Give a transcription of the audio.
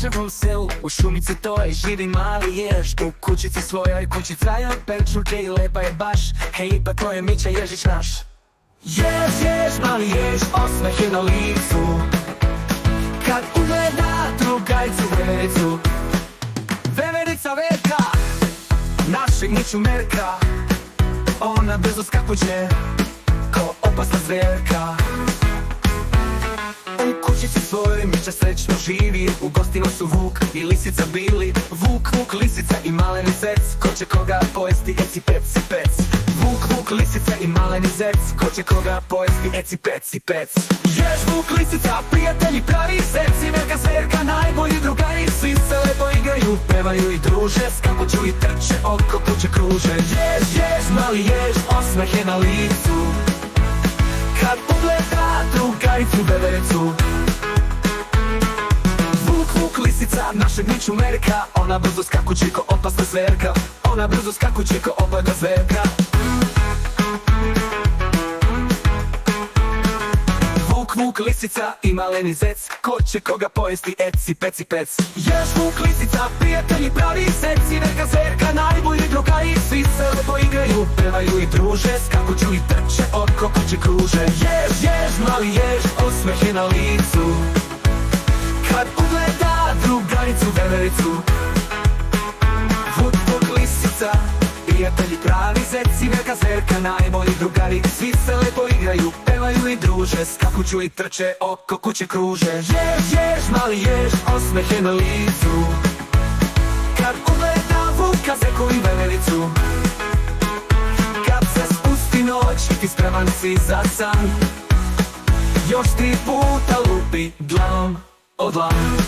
našem selu, u šumici toj živi mali jež. U kućici svojoj kući traja perčulke i lepa je baš. Hej, pa to je Mića Ježić naš. Jež, jež, mali jež, osmeh je na licu kad ugleda drugaricu Vevericu. Veverica Verka, našeg Miću Merka, ona brzo skakuće ko opasna zverka. U kućici svojoj Mića srećno živi, u gostima su Vuk i Lisica bili. Vuk, lisica i maleni zec, ko će koga pojesti, eci peci pec. Vuk, lisica i maleni zec, ko će koga pojesti, eci peci pec. Jež, Vuk, lisica, prijatelji pravi zec i Verka zverka, najbolji drugari. Svi se lepo igraju, pevaju i druže, skakuću i trče, oko kuće kruže. Jež, jež, mali jež, osmeh je na licu kad ugleda drugaricu Vevericu. Vuk, lisica, našeg Miću Merka, ona brzo skakuće ko opasna zverka. Ona brzo skakuće ko opasna zverka. Vuk, lisica i maleni zec, ko će koga pojesti, eci peci pec. Jež, Vuk, lisica, prijatelji pravi zec i Verka zverka, najbolji drugari. Svi se lepo igraju, pevaju i druže, skakuću i trče, oko kuće kruže. Jež, jež, mali jež, osmeh je na licu kad ugleda drugaricu Vevericu. Vuk, lisica, prijatelji pravi zec i Verka zverka, najbolji drugari. Svi se lepo igraju, pevaju i druže, skakuću i trče, oko kuće kruže. Jež, jež, mali jež, osmeh je na licu kad ugleda Vuka, Zeku i Vevericu. Kad se spusti noć i ti spreman si za san, još 3 puta lupi dlanom o dlan.